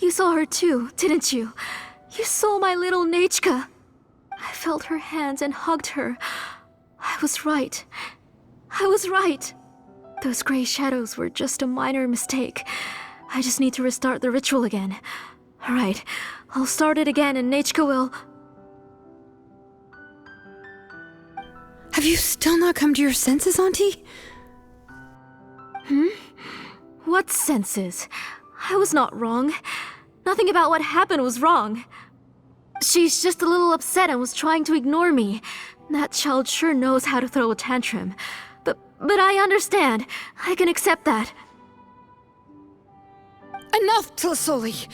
You saw her too, didn't you? You saw my little Nechka. I felt her hands and hugged her. I was right. I was right. Those gray shadows were just a minor mistake. I just need to restart the ritual again. Alright, I'll start it again and Nechka will... Have you still not come to your senses, Auntie? What senses? I was not wrong. Nothing about what happened was wrong. She's just a little upset and was trying to ignore me. That child sure knows how to throw a tantrum. But I understand. I can accept that. Enough, Tlisoli!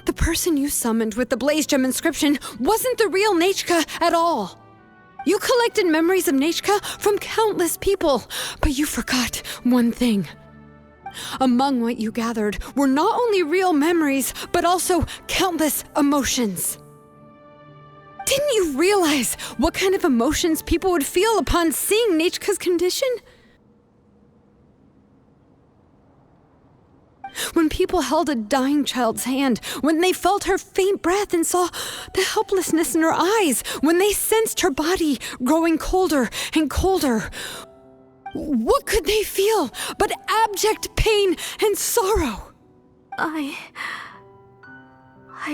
The person you summoned with the Blaze Gem inscription wasn't the real Nechka at all. You collected memories of Nechka from countless people, but you forgot one thing. Among what you gathered were not only real memories, but also countless emotions. Didn't you realize what kind of emotions people would feel upon seeing Nechka's condition? When people held a dying child's hand, when they felt her faint breath and saw the helplessness in her eyes, when they sensed her body growing colder and colder, what could they feel but abject pain and sorrow? I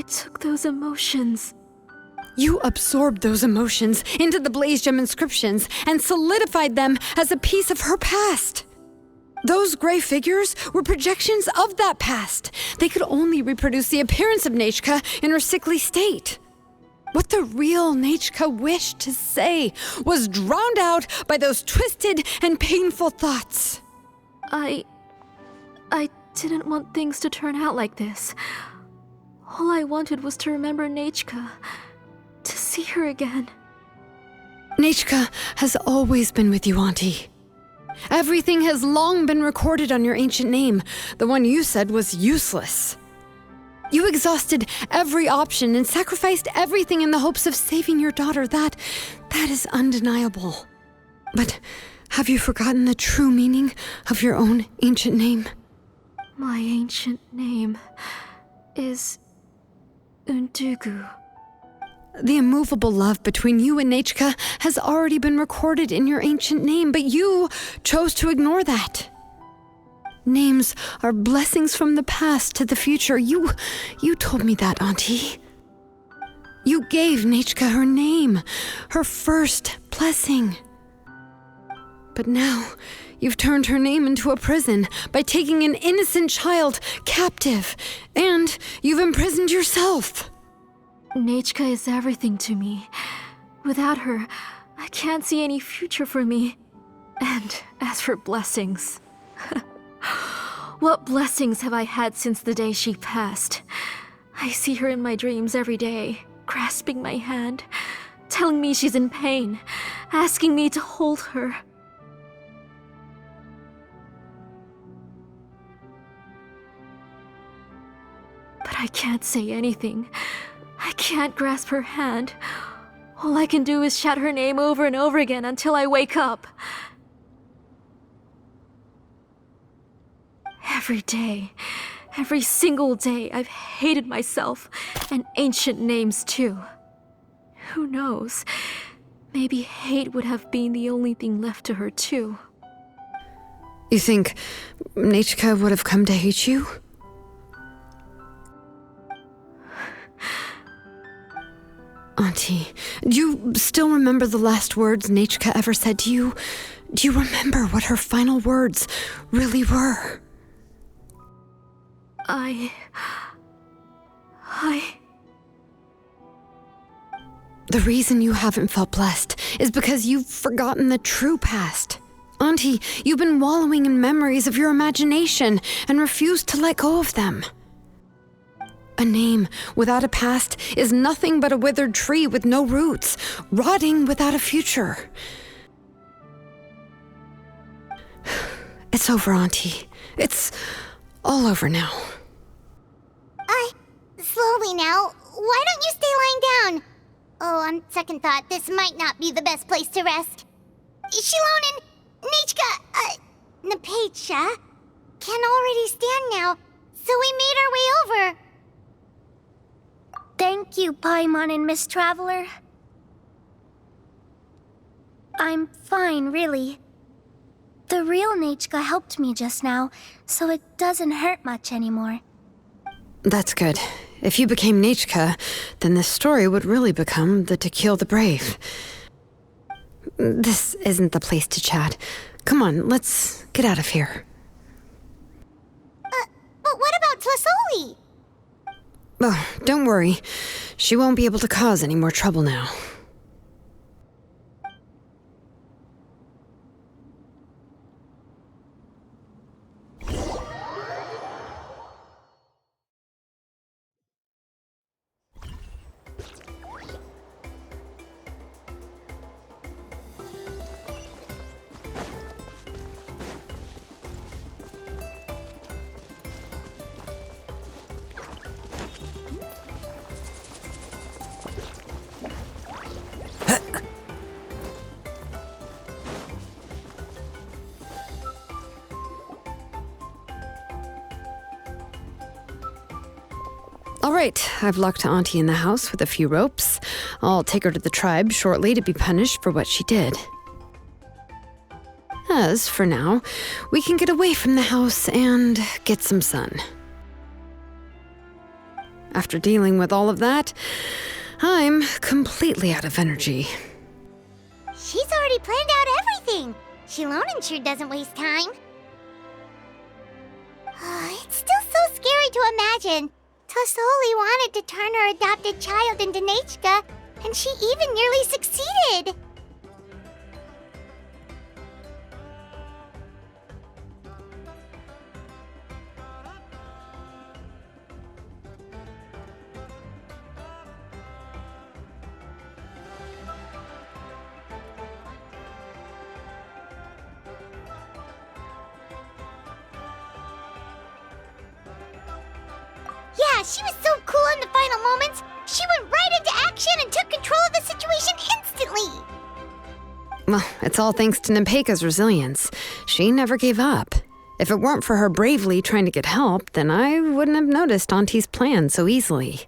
took those emotions. You absorbed those emotions into the Blaze Gem inscriptions and solidified them as a piece of her past. Those gray figures were projections of that past. They could only reproduce the appearance of Nechka in her sickly state. What the real Nechka wished to say was drowned out by those twisted and painful thoughts. I didn't want things to turn out like this. All I wanted was to remember Nechka, to see her again. Nechka has always been with you, Auntie. Everything has long been recorded on your ancient name. The one you said was useless. You exhausted every option and sacrificed everything in the hopes of saving your daughter. That is undeniable. But have you forgotten the true meaning of your own ancient name? My ancient name is Undugu. The immovable love between you and Nechka has already been recorded in your ancient name, but you chose to ignore that. Names are blessings from the past to the future. You told me that, Auntie. You gave Nechka her name, her first blessing. But now, you've turned her name into a prison by taking an innocent child captive, and you've imprisoned yourself. Nechka is everything to me. Without her, I can't see any future for me. And as for blessings... What blessings have I had since the day she passed? I see her in my dreams every day, grasping my hand, telling me she's in pain, asking me to hold her. But I can't say anything. I can't grasp her hand. All I can do is shout her name over and over again until I wake up. Every day, every single day, I've hated myself, and ancient names too. Who knows? Maybe hate would have been the only thing left to her too. You think Nechka would have come to hate you? Auntie, do you still remember the last words Nechka ever said to you? Do you remember what her final words really were? The reason you haven't felt blessed is because you've forgotten the true past. Auntie, you've been wallowing in memories of your imagination and refused to let go of them. A name without a past is nothing but a withered tree with no roots, rotting without a future. It's over, Auntie. It's all over now. Slowly now. Why don't you stay lying down? Oh, on second thought, this might not be the best place to rest. Shilonen, Nechka, Napecha can already stand now, so we made our Thank you, Paimon and Miss Traveler. I'm fine, really. The real Nachka helped me just now, so it doesn't hurt much anymore. That's good. If you became Nachka, then this story would really become the To Kill the Brave. This isn't the place to chat. Come on, let's get out of here. But what about Tlasoli? Oh, don't worry. She won't be able to cause any more trouble now. All right, I've locked Auntie in the house with a few ropes. I'll take her to the tribe shortly to be punished for what she did. As for now, we can get away from the house and get some sun. After dealing with all of that, I'm completely out of energy. She's already planned out everything. Shilonen sure doesn't waste time. It's still so scary to imagine. Tlasoli wanted to turn her adopted child into Nachka, and she even nearly succeeded. Yeah, she was so cool in the final moments. She went right into action and took control of the situation instantly. Well, it's all thanks to Nempeka's resilience. She never gave up. If it weren't for her bravely trying to get help, then I wouldn't have noticed Auntie's plan so easily.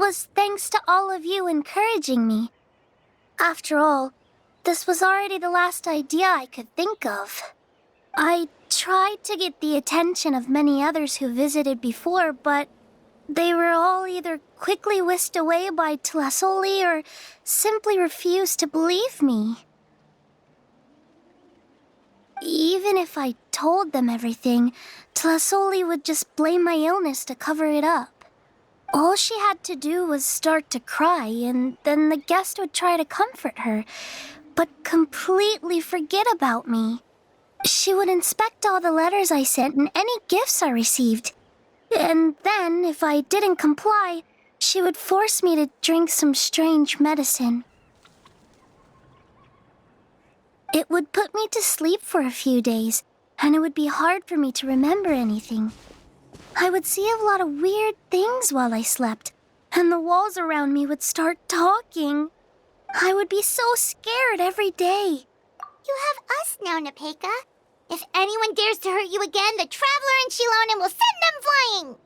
was thanks to all of you encouraging me. After all, this was already the last idea I could think of. I tried to get the attention of many others who visited before, but they were all either quickly whisked away by Tlasoli or simply refused to believe me. Even if I told them everything, Tlasoli would just blame my illness to cover it up. All she had to do was start to cry, and then the guest would try to comfort her, but completely forget about me. She would inspect all the letters I sent and any gifts I received. And then, if I didn't comply, she would force me to drink some strange medicine. It would put me to sleep for a few days, and it would be hard for me to remember anything. I would see a lot of weird things while I slept, and the walls around me would start talking. I would be so scared every day. You have us now, Nepeka. If anyone dares to hurt you again, the Traveler and Shilonen will send them flying!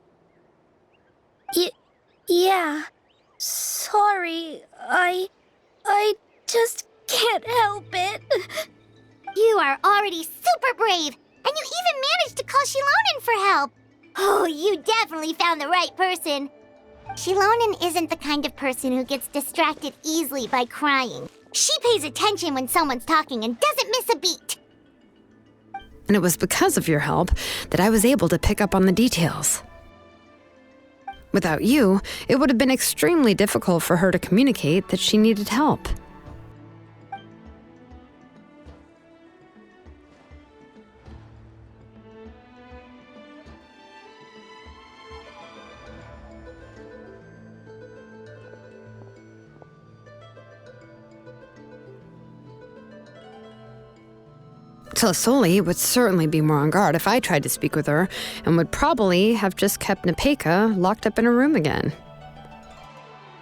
Yeah. Sorry, I just can't help it. You are already super brave, and you even managed to call Shilonen for help. Oh, you definitely found the right person. Shilonen isn't the kind of person who gets distracted easily by crying. She pays attention when someone's talking and doesn't miss a beat. And it was because of your help that I was able to pick up on the details. Without you, it would have been extremely difficult for her to communicate that she needed help. Tlasoli would certainly be more on guard if I tried to speak with her, and would probably have just kept Nepeka locked up in her room again.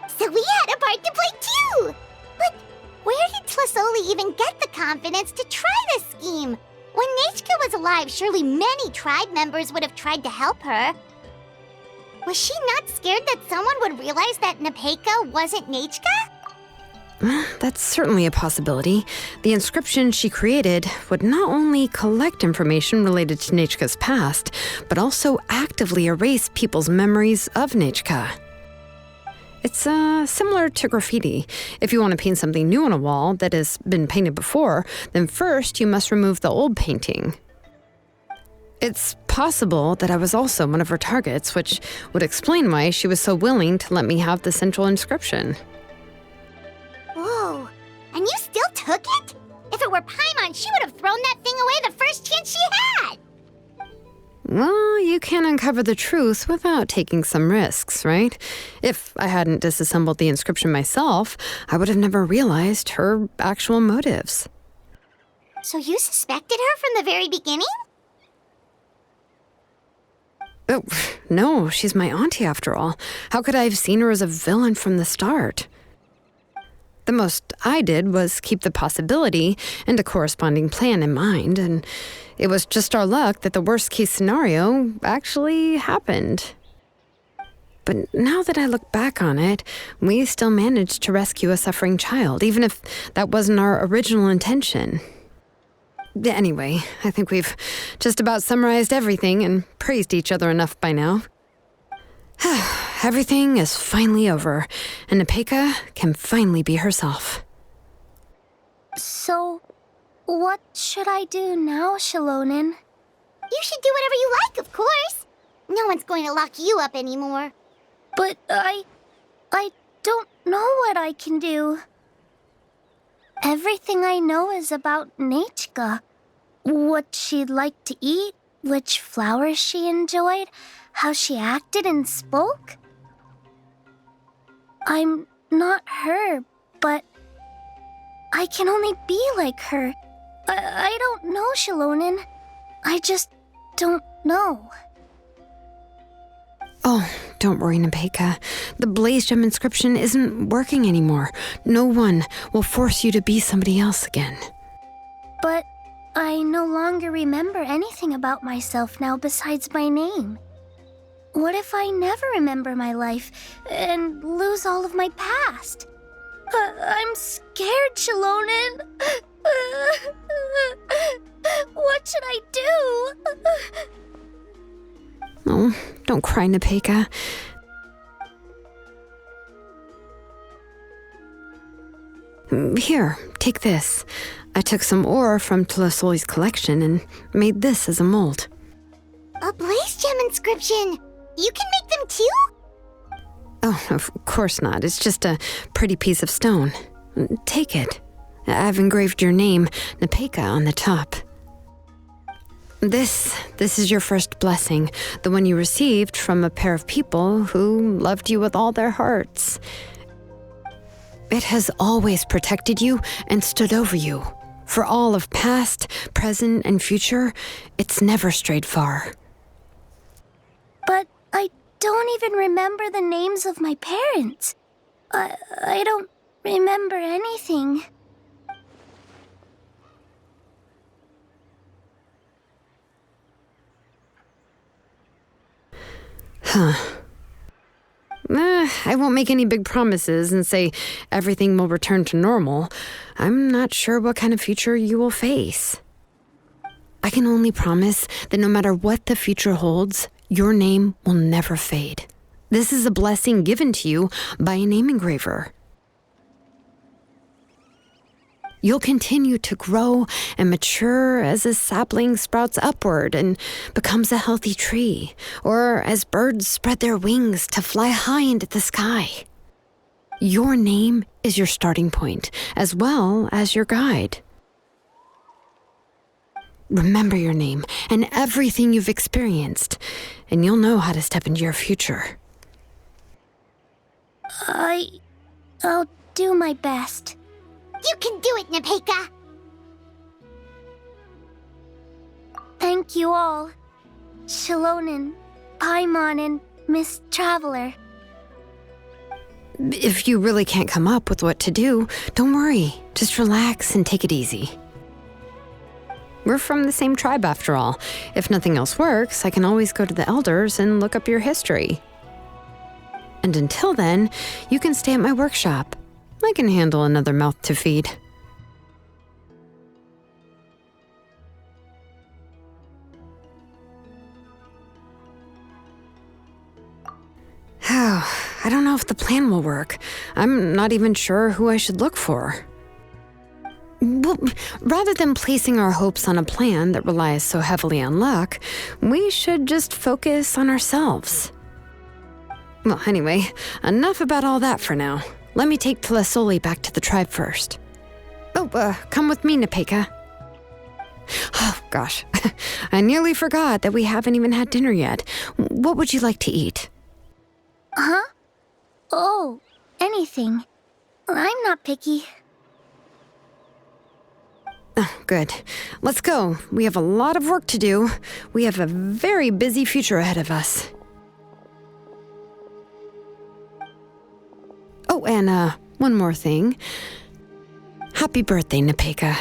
So we had a part to play too! But where did Tlasoli even get the confidence to try this scheme? When Nechka was alive, surely many tribe members would have tried to help her. Was she not scared that someone would realize that Nepeka wasn't Nechka? That's certainly a possibility. The inscription she created would not only collect information related to Nechka's past, but also actively erase people's memories of Nechka. It's similar to graffiti. If you want to paint something new on a wall that has been painted before, then first you must remove the old painting. It's possible that I was also one of her targets, which would explain why she was so willing to let me have the central inscription. Whoa, and you still took it? If it were Paimon, she would have thrown that thing away the first chance she had! Well, you can't uncover the truth without taking some risks, right? If I hadn't disassembled the inscription myself, I would have never realized her actual motives. So you suspected her from the very beginning? Oh, no, she's my auntie after all. How could I have seen her as a villain from the start? The most I did was keep the possibility and a corresponding plan in mind, and it was just our luck that the worst-case scenario actually happened. But now that I look back on it, we still managed to rescue a suffering child, even if that wasn't our original intention. Anyway, I think we've just about summarized everything and praised each other enough by now. Everything is finally over, and Nepeka can finally be herself. So, what should I do now, Shilonen? You should do whatever you like, of course. No one's going to lock you up anymore. But I don't know what I can do. Everything I know is about Nechka. What she'd like to eat, which flowers she enjoyed, how she acted and spoke. I'm not her, but I can only be like her. I don't know, Shilonen. I just don't know. Oh, don't worry, Nepeka. The Blaze Gem inscription isn't working anymore. No one will force you to be somebody else again. But I no longer remember anything about myself now besides my name. What if I never remember my life and lose all of my past? I'm scared, Shalonen. What should I do? Oh, don't cry, Nepeka. Here, take this. I took some ore from Tlasoli's collection and made this as a mold. A blaze gem inscription! You can make them too? Oh, of course not. It's just a pretty piece of stone. Take it. I've engraved your name, Nepeka, on the top. This is your first blessing, the one you received from a pair of people who loved you with all their hearts. It has always protected you and stood over you. For all of past, present, and future, it's never strayed far. But I don't even remember the names of my parents. I don't remember anything. I won't make any big promises and say everything will return to normal. I'm not sure what kind of future you will face. I can only promise that no matter what the future holds, your name will never fade. This is a blessing given to you by a name engraver. You'll continue to grow and mature as a sapling sprouts upward and becomes a healthy tree, or as birds spread their wings to fly high into the sky. Your name is your starting point, as well as your guide. Remember your name and everything you've experienced, and you'll know how to step into your future. I'll do my best. You can do it, Nepeka! Thank you all. Shalonen, Paimon, and Miss Traveler. If you really can't come up with what to do, don't worry. Just relax and take it easy. We're from the same tribe after all. If nothing else works, I can always go to the elders and look up your history. And until then, you can stay at my workshop. I can handle another mouth to feed. I don't know if the plan will work. I'm not even sure who I should look for. Well, rather than placing our hopes on a plan that relies so heavily on luck, we should just focus on ourselves. Well, anyway, enough about all that for now. Let me take Tlasoli back to the tribe first. Oh, come with me, Nepeka. Oh, gosh. I nearly forgot that we haven't even had dinner yet. What would you like to eat? Huh? Oh, anything. I'm not picky. Oh, good. Let's go. We have a lot of work to do. We have a very busy future ahead of us. Oh, and one more thing. Happy birthday, Nepeka.